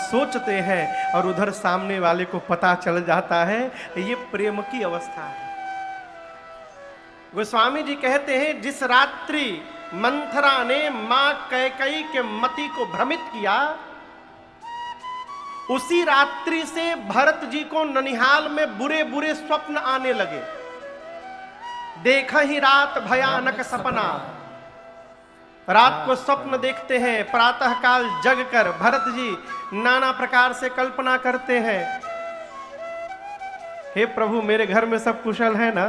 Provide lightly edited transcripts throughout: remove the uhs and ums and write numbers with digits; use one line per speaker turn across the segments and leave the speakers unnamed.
सोचते हैं और उधर सामने वाले को पता चल जाता है। ये प्रेम की अवस्था है। गोस्वामी जी कहते हैं, जिस रात्रि मंथरा ने मां कैकेयी के मति को भ्रमित किया, उसी रात्रि से भरत जी को ननिहाल में बुरे बुरे स्वप्न आने लगे। देखा ही रात भयानक सपना। रात को स्वप्न देखते हैं, प्रातः काल जगकर भरत जी नाना प्रकार से कल्पना करते हैं, हे प्रभु मेरे घर में सब कुशल है ना।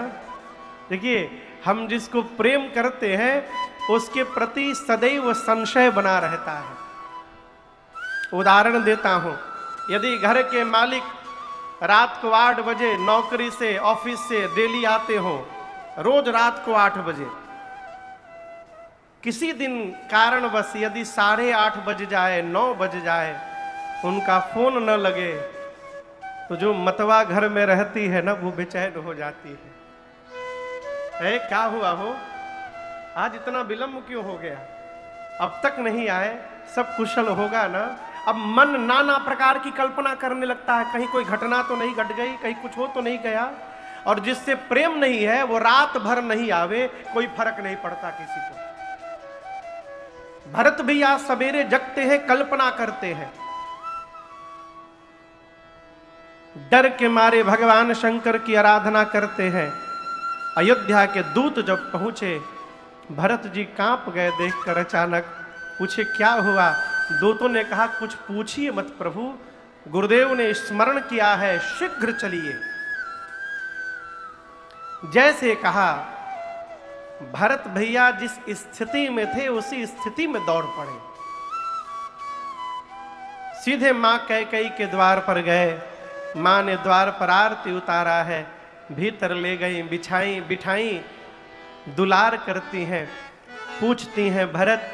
देखिए, हम जिसको प्रेम करते हैं उसके प्रति सदैव संशय बना रहता है। उदाहरण देता हूं, यदि घर के मालिक रात को 8 बजे नौकरी से ऑफिस से डेली आते हो, रोज रात को 8 बजे, किसी दिन कारणवश यदि 8:30 बज जाए, 9 बज जाए, उनका फोन न लगे, तो जो मतवा घर में रहती है ना, वो बेचैन हो जाती है। क्या हुआ हो, आज इतना विलंब क्यों हो गया, अब तक नहीं आए, सब कुशल होगा ना। अब मन नाना प्रकार की कल्पना करने लगता है, कहीं कोई घटना तो नहीं घट गई, कहीं कुछ हो तो नहीं गया। और जिससे प्रेम नहीं है वो रात भर नहीं आवे, कोई फर्क नहीं पड़ता किसी को। भरत भैया सवेरे जगते हैं, कल्पना करते हैं, डर के मारे भगवान शंकर की आराधना करते हैं। अयोध्या के दूत जब पहुंचे, भरत जी कांप गए देखकर। अचानक पूछे क्या हुआ। दूतों ने कहा, कुछ पूछिए मत प्रभु, गुरुदेव ने स्मरण किया है, शीघ्र चलिए। जैसे कहा, भरत भैया जिस स्थिति में थे उसी स्थिति में दौड़ पड़े। सीधे मां कैकेयी के द्वार पर गए। मां ने द्वार पर आरती उतारा है, भीतर ले गई, बिछाई बिठाई, दुलार करती हैं, पूछती हैं, भरत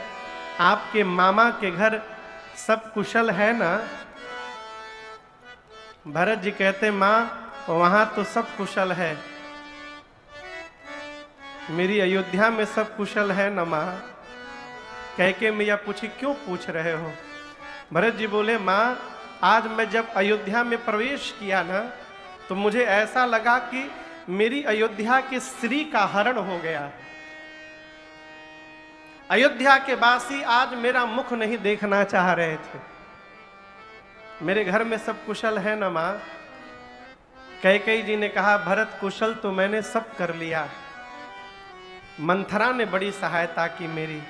आपके मामा के घर सब कुशल है ना। भरत जी कहते, मां वहां तो सब कुशल है, मेरी अयोध्या में सब कुशल है ना मां। कैकेयी मैया पूछी, क्यों पूछ रहे हो। भरत जी बोले, मां आज मैं जब अयोध्या में प्रवेश किया ना, तो मुझे ऐसा लगा कि मेरी अयोध्या के श्री का हरण हो गया। अयोध्या के वासी आज मेरा मुख नहीं देखना चाह रहे थे। मेरे घर में सब कुशल है ना मां। कैकेयी जी ने कहा, भरत कुशल तो मैंने सब कर लिया, मंथरा ने बड़ी सहायता की मेरी,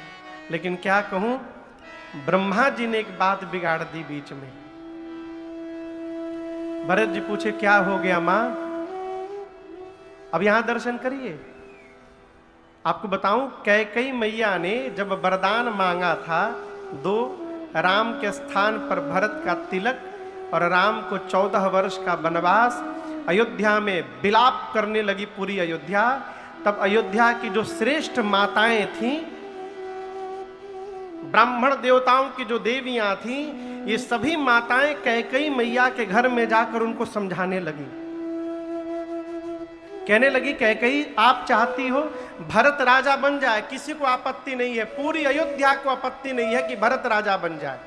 लेकिन क्या कहूं, ब्रह्मा जी ने एक बात बिगाड़ दी बीच में। भरत जी पूछे, क्या हो गया मां। अब यहां दर्शन करिए। आपको बताऊं, कैकेयी मैया ने जब वरदान मांगा था, 2 राम के स्थान पर भरत का तिलक और राम को 14 वर्ष का वनवास, अयोध्या में विलाप करने लगी पूरी अयोध्या। तब अयोध्या की जो श्रेष्ठ माताएं थीं, ब्राह्मण देवताओं की जो देवियां थीं, ये सभी माताएं कैकेयी मैया के घर में जाकर उनको समझाने लगी। कहने लगी, कैकेयी आप चाहती हो भरत राजा बन जाए, किसी को आपत्ति नहीं है, पूरी अयोध्या को आपत्ति नहीं है कि भरत राजा बन जाए।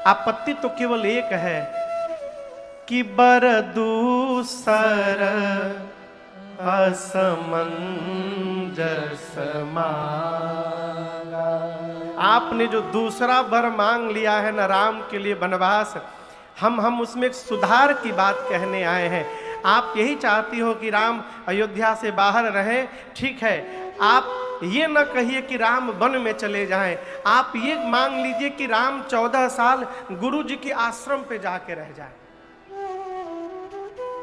आपत्ति तो केवल एक है कि बर दूसर असमंजस मांगा। आपने जो दूसरा वर मांग लिया है ना राम के लिए वनवास, हम उसमें एक सुधार की बात कहने आए हैं। आप यही चाहती हो कि राम अयोध्या से बाहर रहें, ठीक है। आप ये न कहिए कि राम वन में चले जाएं, आप ये मांग लीजिए कि राम 14 साल गुरु जी के आश्रम पे जाके रह जाए।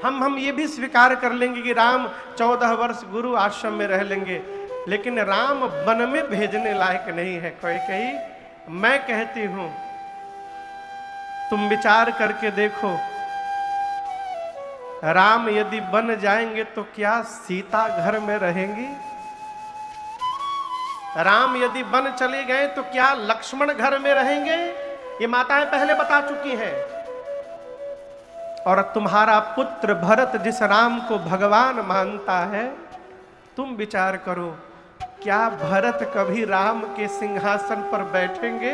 हम ये भी स्वीकार कर लेंगे कि राम 14 वर्ष गुरु आश्रम में रह लेंगे, लेकिन राम वन में भेजने लायक नहीं है। कैकेयी मैं कहती हूं, तुम विचार करके देखो, राम यदि बन जाएंगे तो क्या सीता घर में रहेंगी। राम यदि बन चले गए तो क्या लक्ष्मण घर में रहेंगे। ये माताएं पहले बता चुकी हैं। और तुम्हारा पुत्र भरत जिस राम को भगवान मानता है, तुम विचार करो, क्या भरत कभी राम के सिंहासन पर बैठेंगे?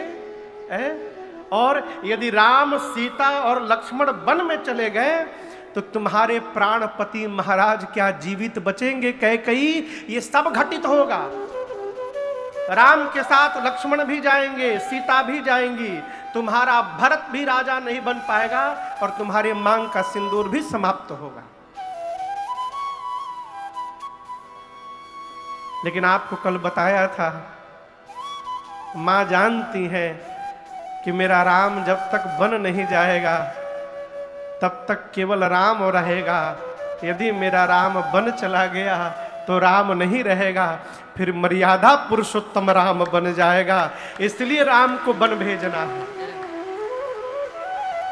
और यदि राम, सीता और लक्ष्मण वन में चले गए तो तुम्हारे प्राणपति महाराज क्या जीवित बचेंगे? कैकेयी, ये सब घटित होगा। राम के साथ लक्ष्मण भी जाएंगे, सीता भी जाएंगी, तुम्हारा भरत भी राजा नहीं बन पाएगा और तुम्हारे मांग का सिंदूर भी समाप्त होगा। लेकिन आपको कल बताया था, मां जानती है कि मेरा राम जब तक बन नहीं जाएगा तब तक केवल राम रहेगा। यदि मेरा राम बन चला गया तो राम नहीं रहेगा, फिर मर्यादा पुरुषोत्तम राम बन जाएगा। इसलिए राम को बन भेजना है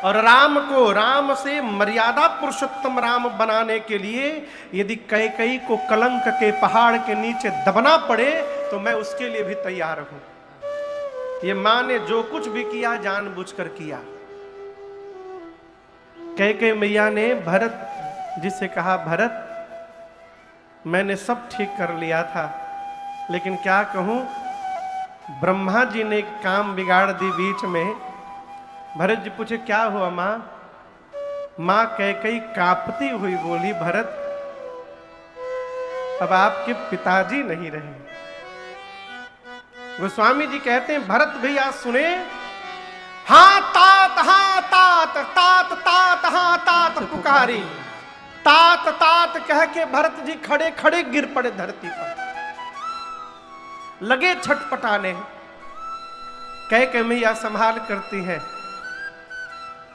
और राम को, राम से मर्यादा पुरुषोत्तम राम बनाने के लिए यदि कैकेयी को कलंक के पहाड़ के नीचे दबना पड़े तो मैं उसके लिए भी तैयार हूं। ये मां ने जो कुछ भी किया जानबूझकर किया। कैकेयी मैया ने भरत जी से कहा, भरत मैंने सब ठीक कर लिया था, लेकिन क्या कहूं, ब्रह्मा जी ने एक काम बिगाड़ दी बीच में। भरत जी पूछे, क्या हुआ मां? मां कैकेयी कांपती हुई बोली, भरत अब आपके पिताजी नहीं रहे। गोस्वामी जी कहते हैं, भरत भैया सुने, हाँ तात, हाँ तात, तात तात, हाँ तात पुकारी। तात तात कह के भरत जी खड़े खड़े गिर पड़े धरती पर, लगे छटपटाने। कैकेयी मैया संभाल करती हैं।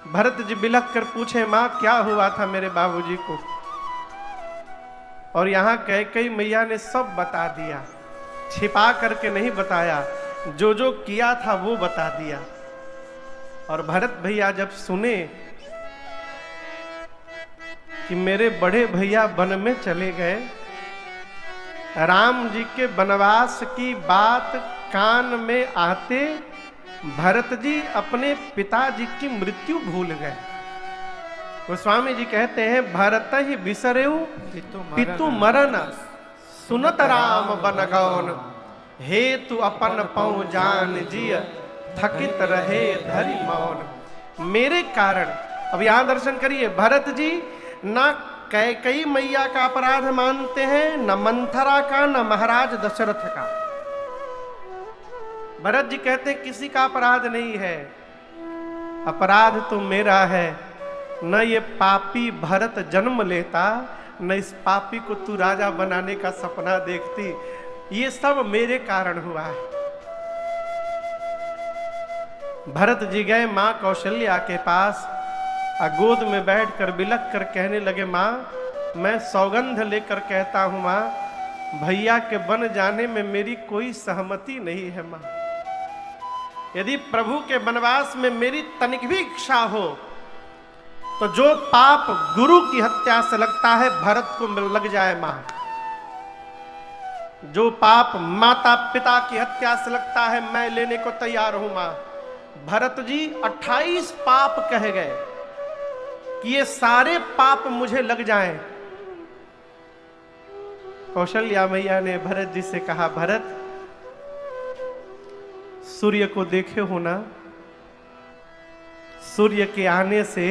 भरत जी बिलख कर पूछे, मां क्या हुआ था मेरे बाबूजी को? और यहां कैकेयी मैया ने सब बता दिया, छिपा करके नहीं बताया, जो जो किया था वो बता दिया। और भरत भैया जब सुने कि मेरे बड़े भैया वन में चले गए, राम जी के वनवास की बात कान में आते भरत जी अपने पिताजी की मृत्यु भूल गए। गोस्वामी जी कहते हैं, भरत ही बिसरेऊ पितु मरण, सुनत राम बन गौन, हेतु अपन पौ जान जिय, थकित रहे धरि मौन। मेरे कारण, अब यहां दर्शन करिए, भरत जी ना कैकेयी मैया का अपराध मानते हैं, न मंथरा का, न महाराज दशरथ का। भरत जी कहते हैं किसी का अपराध नहीं है, अपराध तो मेरा है। न ये पापी भरत जन्म लेता, न इस पापी को तू राजा बनाने का सपना देखती, ये सब मेरे कारण हुआ है। भरत जी गए मां कौशल्या के पास, गोद में बैठकर बिलख कर कहने लगे, मां मैं सौगंध लेकर कहता हूं मां, भैया के बन जाने में मेरी कोई सहमति नहीं है मां। यदि प्रभु के वनवास में मेरी तनिक भी इच्छा हो तो जो पाप गुरु की हत्या से लगता है भरत को लग जाए मां। जो पाप माता पिता की हत्या से लगता है मैं लेने को तैयार हूं मां। भरत जी 28 पाप कह गए कि ये सारे पाप मुझे लग जाएं। कौशल्या मैया ने भरत जी से कहा, भरत सूर्य को देखे हो ना, सूर्य के आने से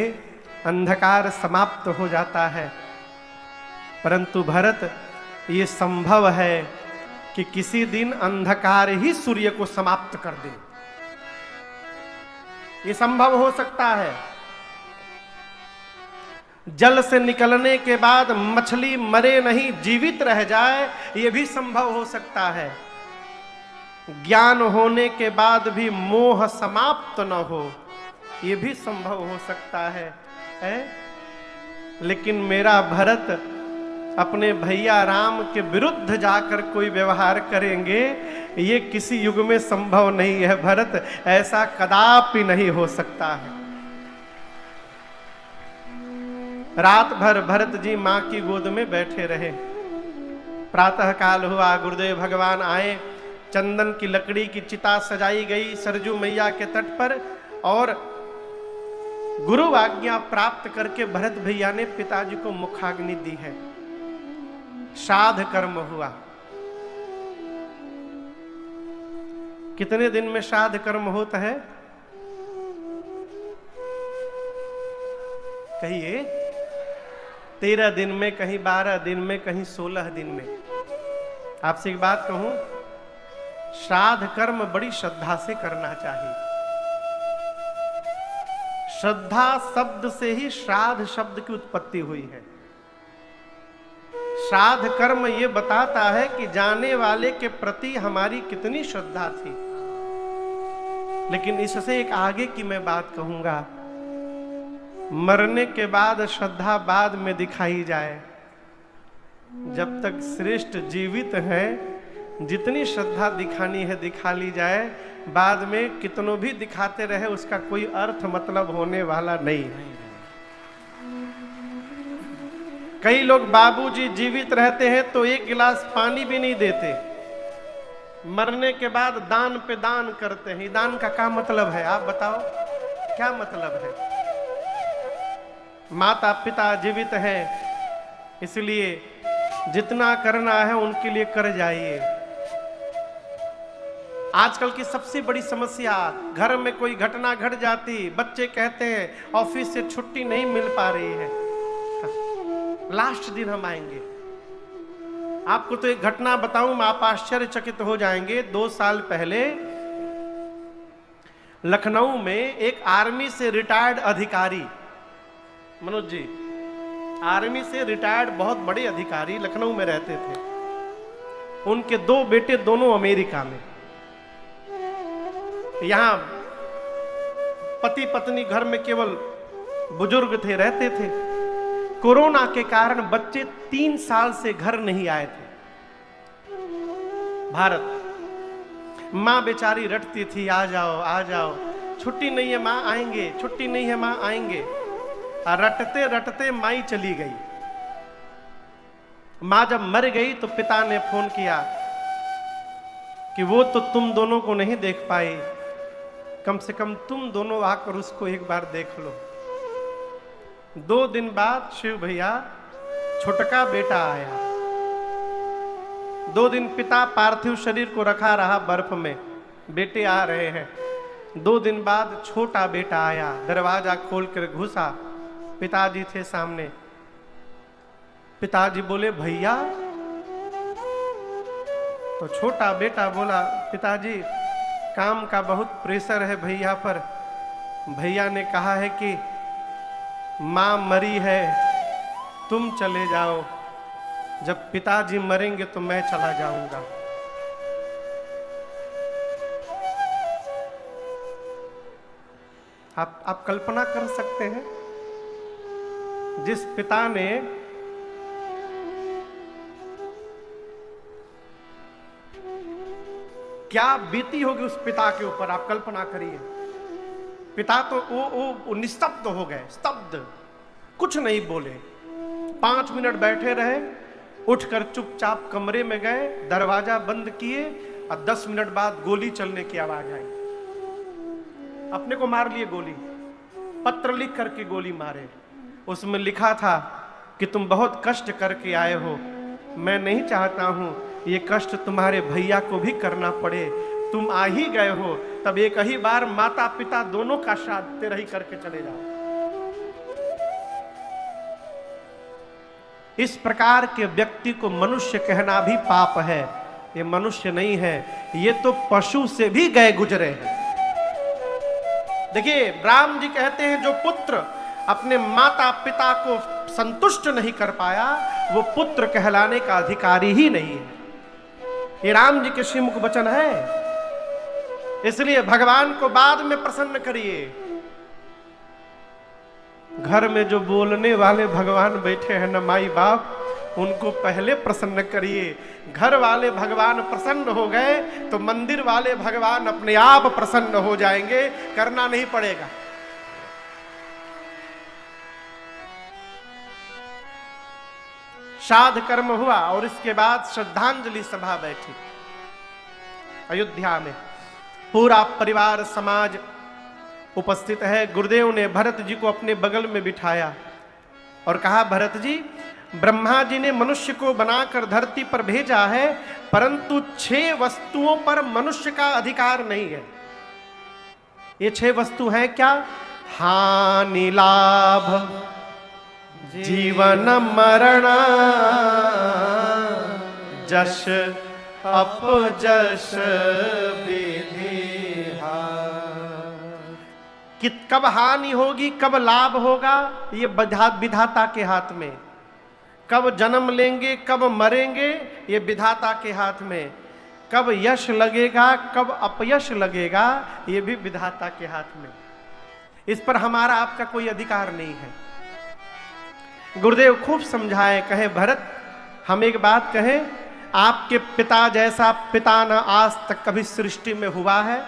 अंधकार समाप्त हो जाता है, परंतु भरत ये संभव है कि किसी दिन अंधकार ही सूर्य को समाप्त कर दे। ये संभव हो सकता है। जल से निकलने के बाद मछली मरे नहीं जीवित रह जाए, ये भी संभव हो सकता है। ज्ञान होने के बाद भी मोह समाप्त न हो, ये भी संभव हो सकता है? लेकिन मेरा भरत अपने भैया राम के विरुद्ध जाकर कोई व्यवहार करेंगे, ये किसी युग में संभव नहीं है भरत, ऐसा कदापि नहीं हो सकता है। रात भर भरत जी मां की गोद में बैठे रहे। प्रातः काल हुआ, गुरुदेव भगवान आए, चंदन की लकड़ी की चिता सजाई गई सरजू मैया के तट पर, और गुरु आज्ञा प्राप्त करके भरत भैया ने पिताजी को मुखाग्नि दी है। श्राद्ध कर्म हुआ। कितने दिन में श्राद्ध कर्म होता है? कहिए 13 दिन में, कहीं 12 दिन में, कहीं 16 दिन में। आपसे एक बात कहूं, श्राद्ध कर्म बड़ी श्रद्धा से करना चाहिए। श्रद्धा शब्द से ही श्राद्ध शब्द की उत्पत्ति हुई है। श्राद्ध कर्म ये बताता है कि जाने वाले के प्रति हमारी कितनी श्रद्धा थी। लेकिन इससे एक आगे की मैं बात कहूंगा, मरने के बाद श्रद्धा बाद में दिखाई जाए। जब तक श्रेष्ठ जीवित है, जितनी श्रद्धा दिखानी है दिखा ली जाए, बाद में कितनों भी दिखाते रहे उसका कोई अर्थ मतलब होने वाला नहीं है। कई लोग बाबूजी जीवित रहते हैं तो एक गिलास पानी भी नहीं देते, मरने के बाद दान पे दान करते हैं। दान का क्या मतलब है, आप बताओ क्या मतलब है? माता पिता जीवित हैं, इसलिए जितना करना है उनके लिए कर जाइए। आजकल की सबसे बड़ी समस्या, घर में कोई घटना घट जाती, बच्चे कहते हैं ऑफिस से छुट्टी नहीं मिल पा रही है, लास्ट दिन हम आएंगे। आपको तो एक घटना बताऊं, आप आश्चर्यचकित हो जाएंगे। 2 साल पहले लखनऊ में एक आर्मी से रिटायर्ड अधिकारी, मनोज जी, आर्मी से रिटायर्ड बहुत बड़े अधिकारी लखनऊ में रहते थे। उनके 2 बेटे दोनों अमेरिका में। यहां पति पत्नी घर में केवल बुजुर्ग थे, रहते थे। कोरोना के कारण बच्चे 3 साल से घर नहीं आए थे भारत। मां बेचारी रटती थी, आ जाओ आ जाओ, छुट्टी नहीं है मां आएंगे, छुट्टी नहीं है मां आएंगे। रटते रटते माई चली गई। मां जब मर गई तो पिता ने फोन किया कि वो तो तुम दोनों को नहीं देख पाई, कम से कम तुम दोनों आकर उसको एक बार देख लो। 2 दिन बाद शिव भैया छोटका बेटा आया। 2 दिन पिता पार्थिव शरीर को रखा रहा बर्फ में, बेटे आ रहे हैं। 2 दिन बाद छोटा बेटा आया, दरवाजा खोलकर घुसा, पिताजी थे सामने। पिताजी बोले भैया, तो छोटा बेटा बोला पिताजी काम का बहुत प्रेशर है भैया पर। भैया ने कहा है कि मां मरी है, तुम चले जाओ, जब पिताजी मरेंगे तो मैं चला जाऊंगा। आप कल्पना कर सकते हैं, जिस पिता ने क्या बीती होगी उस पिता के ऊपर, आप कल्पना करिए। पिता तो वो निस्तब्ध हो गए, स्तब्ध, कुछ नहीं बोले। 5 मिनट बैठे रहे, उठकर चुपचाप कमरे में गए, दरवाजा बंद किए और 10 मिनट बाद गोली चलने की आवाज आई। अपने को मार लिए गोली, पत्र लिख करके गोली मारे। उसमें लिखा था कि तुम बहुत कष्ट करके आए हो, मैं नहीं चाहता हूं ये कष्ट तुम्हारे भैया को भी करना पड़े। तुम आ ही गए हो, तब एक ही बार माता पिता दोनों का श्राद्ध तेरा ही करके चले जाओ। इस प्रकार के व्यक्ति को मनुष्य कहना भी पाप है। ये मनुष्य नहीं है, ये तो पशु से भी गए गुजरे हैं। देखिए, राम जी कहते हैं जो पुत्र अपने माता पिता को संतुष्ट नहीं कर पाया, वो पुत्र कहलाने का अधिकारी ही नहीं है। ये राम जी के श्रीमुख वचन है। इसलिए भगवान को बाद में प्रसन्न करिए। घर में जो बोलने वाले भगवान बैठे हैं न माई बाप, उनको पहले प्रसन्न करिए। घर वाले भगवान प्रसन्न हो गए तो मंदिर वाले भगवान अपने आप प्रसन्न हो जाएंगे, करना नहीं पड़ेगा। श्राद्ध कर्म हुआ और इसके बाद श्रद्धांजलि सभा बैठी अयोध्या में। पूरा परिवार समाज उपस्थित है। गुरुदेव ने भरत जी को अपने बगल में बिठाया और कहा, भरत जी, ब्रह्मा जी ने मनुष्य को बनाकर धरती पर भेजा है, परंतु 6 वस्तुओं पर मनुष्य का अधिकार नहीं है। ये 6 वस्तु हैं क्या? हानि, लाभ, जीवन मरण जश अपजश विधि कि कब हानि होगी कब लाभ होगा ये विधाता के हाथ में। कब जन्म लेंगे कब मरेंगे ये विधाता के हाथ में। कब यश लगेगा कब अपयश लगेगा ये भी विधाता के हाथ में। इस पर हमारा आपका कोई अधिकार नहीं है। गुरुदेव खूब समझाए, कहे भरत हम एक बात कहें, आपके पिता जैसा पिता न आज तक कभी सृष्टि में हुआ है।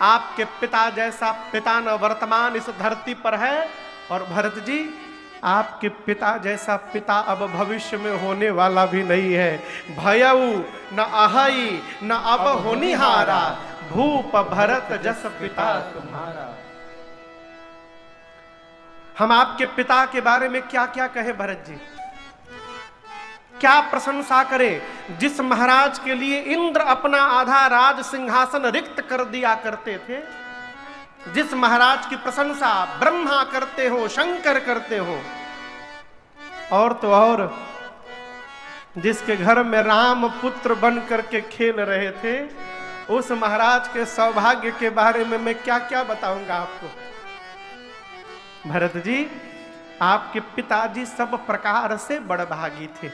आपके पिता जैसा पिता न वर्तमान इस धरती पर है। और भरत जी आपके पिता जैसा पिता अब भविष्य में होने वाला भी नहीं है। भयऊ न अहई न अब होनिहारा, भूप भरत जस पिता तुम्हारा। हम आपके पिता के बारे में क्या क्या कहें भरत जी, क्या प्रशंसा करें। जिस महाराज के लिए इंद्र अपना आधा राज सिंहासन रिक्त कर दिया करते थे, जिस महाराज की प्रशंसा ब्रह्मा करते हो शंकर करते हो, और तो और जिसके घर में राम पुत्र बन करके खेल रहे थे, उस महाराज के सौभाग्य के बारे में मैं क्या क्या बताऊंगा आपको। भरत जी आपके पिताजी सब प्रकार से बड़भागी थे।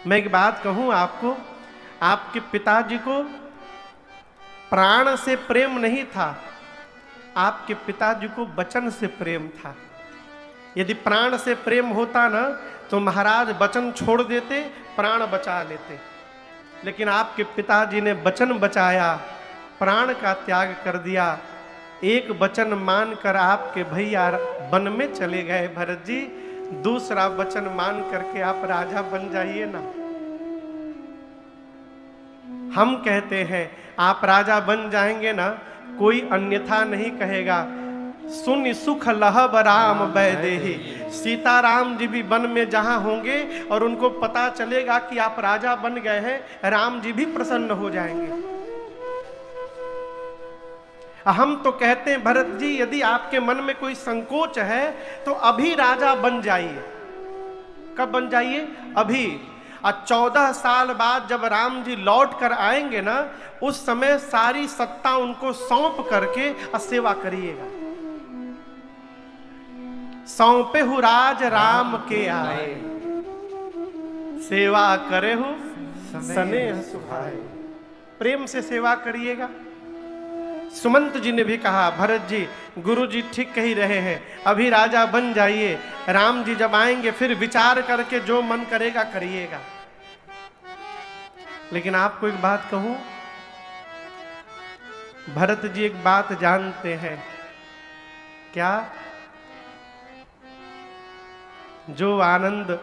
मैं एक बात कहूं आपको, आपके पिताजी को प्राण से प्रेम नहीं था, आपके पिताजी को वचन से प्रेम था। यदि प्राण से प्रेम होता ना तो महाराज वचन छोड़ देते, प्राण बचा लेते। लेकिन आपके पिताजी ने वचन बचाया, प्राण का त्याग कर दिया। एक वचन मानकर आपके भैया वन में चले गए भरत जी, दूसरा वचन मान करके आप राजा बन जाइए ना। हम कहते हैं आप राजा बन जाएंगे ना, कोई अन्यथा नहीं कहेगा। सुन सुख लहब राम बैदेही, सीताराम जी भी वन में जहां होंगे और उनको पता चलेगा कि आप राजा बन गए हैं, राम जी भी प्रसन्न हो जाएंगे। हम तो कहते हैं भरत जी यदि आपके मन में कोई संकोच है तो अभी राजा बन जाइए। कब बन जाइए? अभी। और 14 साल बाद जब राम जी लौट कर आएंगे ना, उस समय सारी सत्ता उनको सौंप करके सेवा करिएगा। सौंपे हु राज राम के आए, सेवा करे हु स्नेह सुभाए। प्रेम से सेवा करिएगा। सुमंत जी ने भी कहा भरत जी गुरु जी ठीक कही रहे हैं, अभी राजा बन जाइए, राम जी जब आएंगे फिर विचार करके जो मन करेगा करिएगा। लेकिन आपको एक बात कहूं, भरत जी एक बात जानते हैं क्या? जो आनंद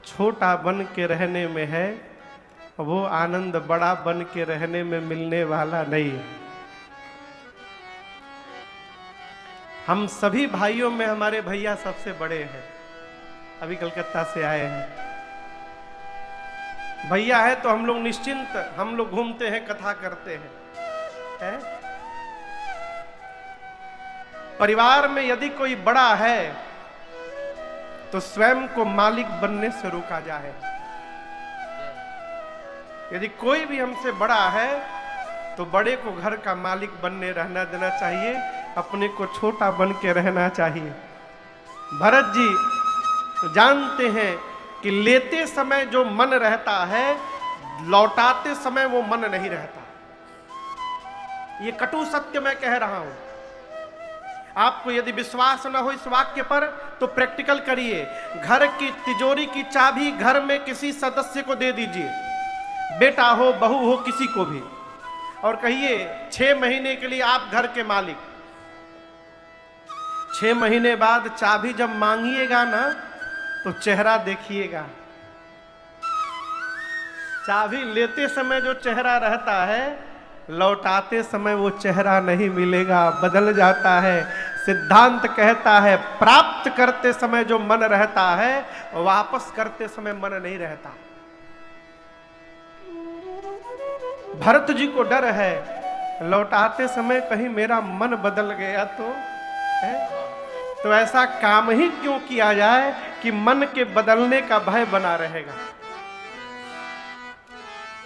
छोटा बन के रहने में है, वो आनंद बड़ा बन के रहने में मिलने वाला नहीं है। हम सभी भाइयों में हमारे भैया सबसे बड़े हैं, अभी कलकत्ता से आए हैं। भैया है तो हम लोग निश्चिंत, हम लोग घूमते हैं, कथा करते हैं, है? परिवार में यदि कोई बड़ा है तो स्वयं को मालिक बनने से रोका जाए। यदि कोई भी हमसे बड़ा है तो बड़े को घर का मालिक बनने रहना देना चाहिए, अपने को छोटा बन के रहना चाहिए। भरत जी जानते हैं कि लेते समय जो मन रहता है, लौटाते समय वो मन नहीं रहता। ये कटु सत्य मैं कह रहा हूं। आपको यदि विश्वास न हो इस वाक्य पर तो प्रैक्टिकल करिए। घर की तिजोरी की चाबी घर में किसी सदस्य को दे दीजिए, बेटा हो बहू हो किसी को भी, और कहिए 6 महीने के लिए आप घर के मालिक। 6 महीने बाद चाबी जब मांगिएगा ना तो चेहरा देखिएगा। चाबी लेते समय जो चेहरा रहता है, लौटाते समय वो चेहरा नहीं मिलेगा, बदल जाता है। सिद्धांत कहता है प्राप्त करते समय जो मन रहता है, वापस करते समय मन नहीं रहता। भरत जी को डर है लौटाते समय कहीं मेरा मन बदल गया तो, है? तो ऐसा काम ही क्यों किया जाए कि मन के बदलने का भय बना रहेगा।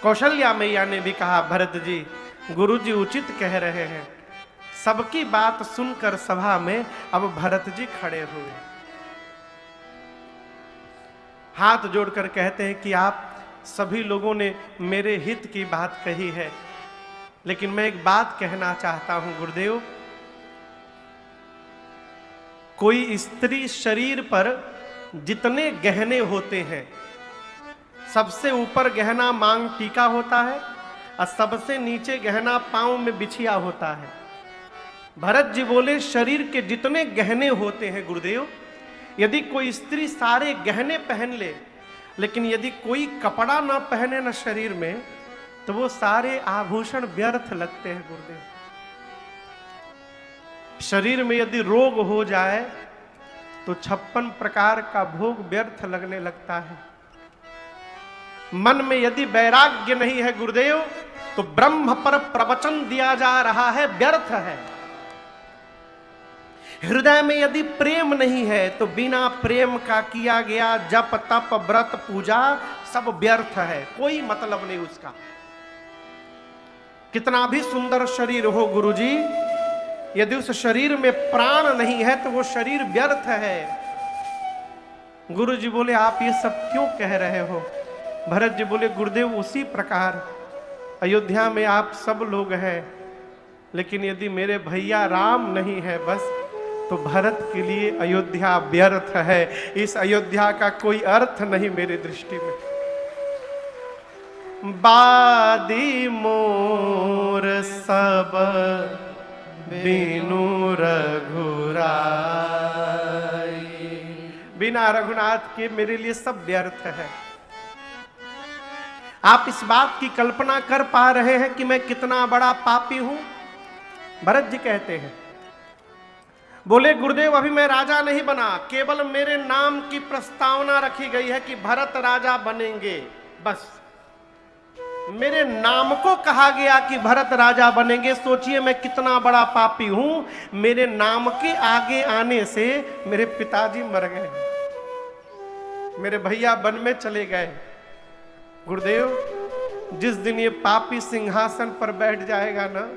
कौशल्या मैया ने भी कहा, भरत जी गुरुजी उचित कह रहे हैं। सबकी बात सुनकर सभा में अब भरत जी खड़े हुए, हाथ जोड़कर कहते हैं कि आप सभी लोगों ने मेरे हित की बात कही है, लेकिन मैं एक बात कहना चाहता हूं गुरुदेव। कोई स्त्री शरीर पर जितने गहने होते हैं, सबसे ऊपर गहना मांग टीका होता है और सबसे नीचे गहना पांव में बिछिया होता है। भरत जी बोले, शरीर के जितने गहने होते हैं गुरुदेव, यदि कोई स्त्री सारे गहने पहन ले, लेकिन यदि कोई कपड़ा ना पहने ना शरीर में, तो वो सारे आभूषण व्यर्थ लगते हैं गुरुदेव। शरीर में यदि रोग हो जाए तो 56 प्रकार का भोग व्यर्थ लगने लगता है। मन में यदि वैराग्य नहीं है गुरुदेव, तो ब्रह्म पर प्रवचन दिया जा रहा है व्यर्थ है। हृदय में यदि प्रेम नहीं है, तो बिना प्रेम का किया गया जप तप व्रत पूजा सब व्यर्थ है, कोई मतलब नहीं उसका। कितना भी सुंदर शरीर हो गुरुजी, यदि उस शरीर में प्राण नहीं है तो वो शरीर व्यर्थ है। गुरुजी बोले, आप ये सब क्यों कह रहे हो? भरत जी बोले, गुरुदेव उसी प्रकार अयोध्या में आप सब लोग हैं, लेकिन यदि मेरे भैया राम नहीं है बस, तो भरत के लिए अयोध्या व्यर्थ है। इस अयोध्या का कोई अर्थ नहीं मेरी दृष्टि में। बादी मोर सब बिनु रघुराई, बिना रघुनाथ के मेरे लिए सब व्यर्थ है। आप इस बात की कल्पना कर पा रहे हैं कि मैं कितना बड़ा पापी हूं? भरत जी कहते हैं, बोले गुरुदेव अभी मैं राजा नहीं बना, केवल मेरे नाम की प्रस्तावना रखी गई है कि भरत राजा बनेंगे, बस मेरे नाम को कहा गया कि भरत राजा बनेंगे। सोचिए मैं कितना बड़ा पापी हूं, मेरे नाम के आगे आने से मेरे पिताजी मर गए, मेरे भैया वन में चले गए। गुरुदेव जिस दिन ये पापी सिंहासन पर बैठ जाएगा ना,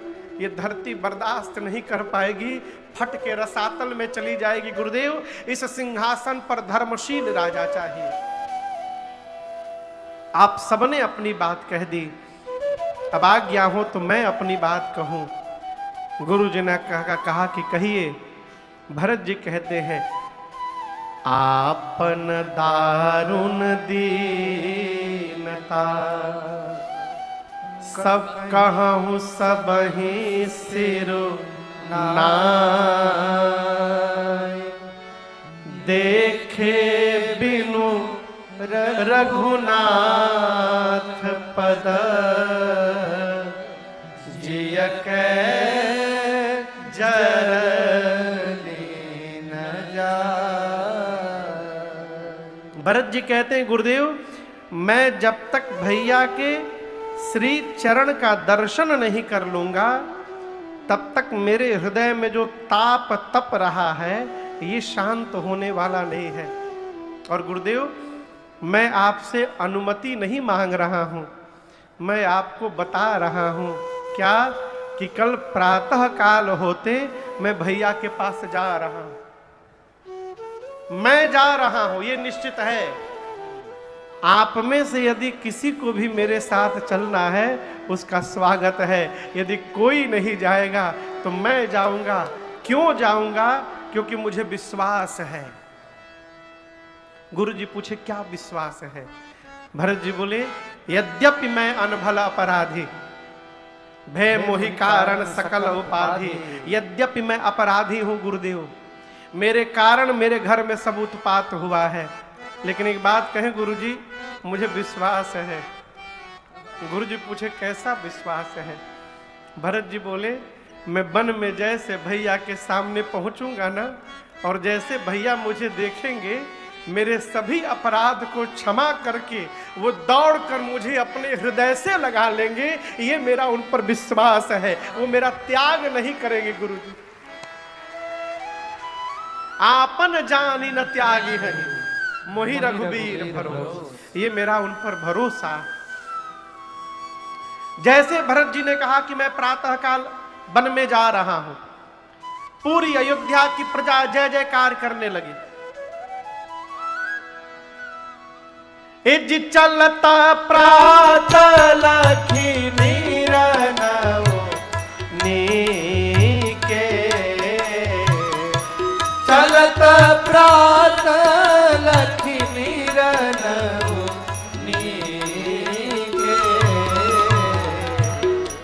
ये धरती बर्दाश्त नहीं कर पाएगी, फट के रसातल में चली जाएगी। गुरुदेव इस सिंहासन पर धर्मशील राजा चाहिए। आप सबने अपनी बात कह दी, अब आज्ञा हो तो मैं अपनी बात कहूं। गुरु जी ने कहा कि कहिए। भरत जी कहते हैं, आपन दारुण दीनता सब कहूँ सब ही सिरो नाय, देखे बिनु रघुनाथ पद जिय के जरनी न जाय। भरत जी कहते हैं, गुरुदेव मैं जब तक भैया के श्री चरण का दर्शन नहीं कर लूंगा, तब तक मेरे हृदय में जो ताप तप रहा है ये शांत होने वाला नहीं है। और गुरुदेव मैं आपसे अनुमति नहीं मांग रहा हूं, मैं आपको बता रहा हूं क्या कि कल प्रातः काल होते मैं भैया के पास जा रहा हूं, मैं जा रहा हूं, ये निश्चित है। आप में से यदि किसी को भी मेरे साथ चलना है उसका स्वागत है, यदि कोई नहीं जाएगा तो मैं जाऊंगा। क्यों जाऊंगा? क्योंकि मुझे विश्वास है। गुरु जी पूछे क्या विश्वास है? भरत जी बोले, यद्यपि मैं अनभल अपराधी, भय मोहि कारण सकल उपाधि। यद्यपि मैं अपराधी हूं गुरुदेव, मेरे कारण मेरे घर में सब उत्पात हुआ है, लेकिन एक बात कहें गुरुजी, मुझे विश्वास है। गुरुजी पूछे कैसा विश्वास है? भरत जी बोले, मैं वन में जैसे भैया के सामने पहुंचूंगा ना, और जैसे भैया मुझे देखेंगे, मेरे सभी अपराध को क्षमा करके वो दौड़कर मुझे अपने हृदय से लगा लेंगे। ये मेरा उन पर विश्वास है, वो मेरा त्याग नहीं करेंगे गुरुजी। आपन जानी न त्यागी है, मोहि रघुबीर भरोसा। ये मेरा उन पर भरोसा। जैसे भरत जी ने कहा कि मैं प्रातः काल वन में जा रहा हूं, पूरी अयोध्या की प्रजा जय जयकार करने लगी। इज चलता प्रात लखी नीके,
चलत प्रात लखी नीके,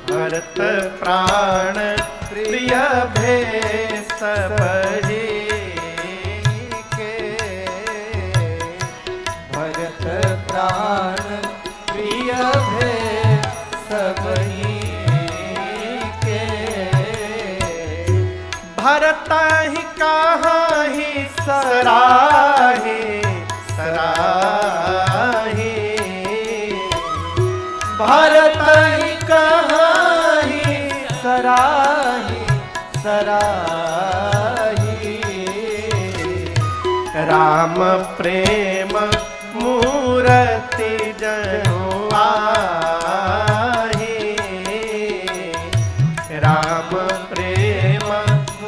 भरत प्राण प्रिय भेष बही
के, भरत प्राण प्रिय भेष बही के,
भरत ही कहाँ ही सराहे सराहे,
भरत ही कहाँ ही सराही सराही,
राम प्रेम मूर्ति जयो आहे, राम प्रेम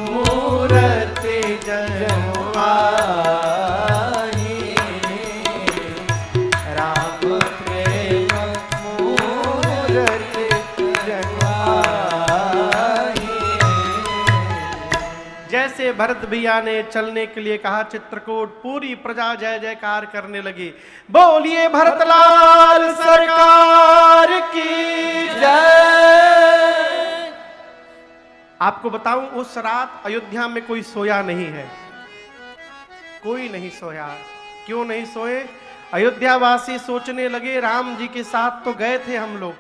मूर्ति जयो आहे,
राम प्रेम मूर्ति जगवाही।
जैसे भरत भैया ने चलने के लिए कहा चित्रकूट, पूरी प्रजा जय जयकार करने लगी। बोलिए भरतलाल सरकार की
जय।
आपको बताऊं, उस रात अयोध्या में कोई सोया नहीं है, कोई नहीं सोया। क्यों नहीं सोए? अयोध्यावासी सोचने लगे राम जी के साथ तो गए थे हम लोग,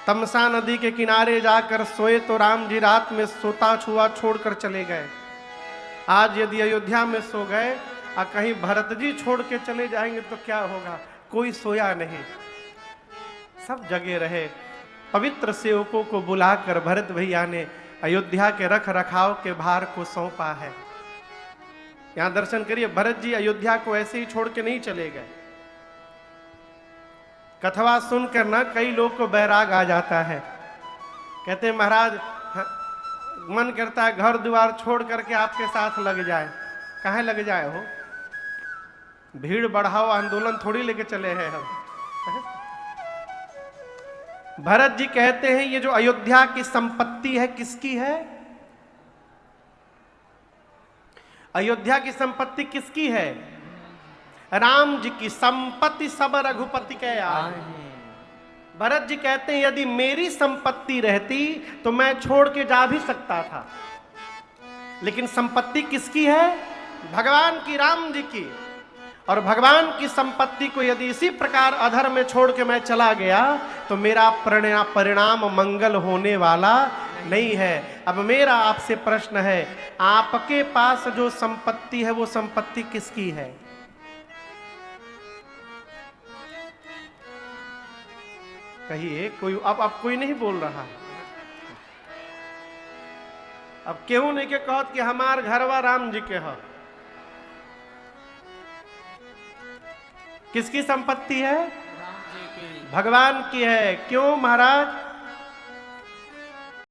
तमसा नदी के किनारे जाकर सोए तो राम जी रात में सोता छुआ छोड़कर चले गए। आज यदि अयोध्या में सो गए और कहीं भरत जी छोड़ के चले जाएंगे तो क्या होगा? कोई सोया नहीं, सब जगे रहे। पवित्र सेवकों को बुलाकर भरत भैया ने अयोध्या के रख रखाव के भार को सौंपा है। यहां दर्शन करिए, भरत जी अयोध्या को ऐसे ही छोड़ के नहीं चले गए। कथवा सुनकर ना कई लोग को बैराग आ जाता है, कहते हैं महाराज मन करता है घर द्वार छोड़ करके आपके साथ लग जाए। काहे लग जाए हो? भीड़ बढ़ाओ आंदोलन थोड़ी लेके चले हैं हम। भरत जी कहते हैं ये जो अयोध्या की संपत्ति है किसकी है? अयोध्या की संपत्ति किसकी है? राम जी की। संपत्ति सब रघुपति के आए। भरत जी कहते हैं यदि मेरी संपत्ति रहती तो मैं छोड़ के जा भी सकता था, लेकिन संपत्ति किसकी है? भगवान की, राम जी की। और भगवान की संपत्ति को यदि इसी प्रकार अधर में छोड़ के मैं चला गया तो मेरा परिणाम मंगल होने वाला नहीं है। अब मेरा आपसे प्रश्न है, आपके पास जो संपत्ति है वो संपत्ति किसकी है? कहिए कोई। अब कोई नहीं बोल रहा। अब केहू नहीं के कहत कि हमार घरवा राम जी के है। किसकी संपत्ति है? भगवान की है। क्यों महाराज?